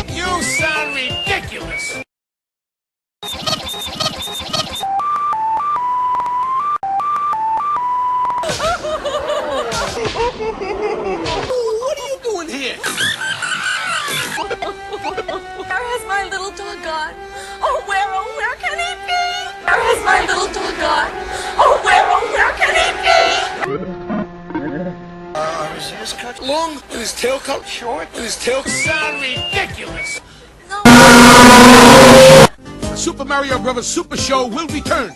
You sound ridiculous. What are you doing here? Where has my little dog gone? Oh, where can he be? Where has my little dog gone? Oh, where can he be? Is his cut long and his tail cut short and his tail sound ridiculous. No. The Super Mario Brothers Super Show will return.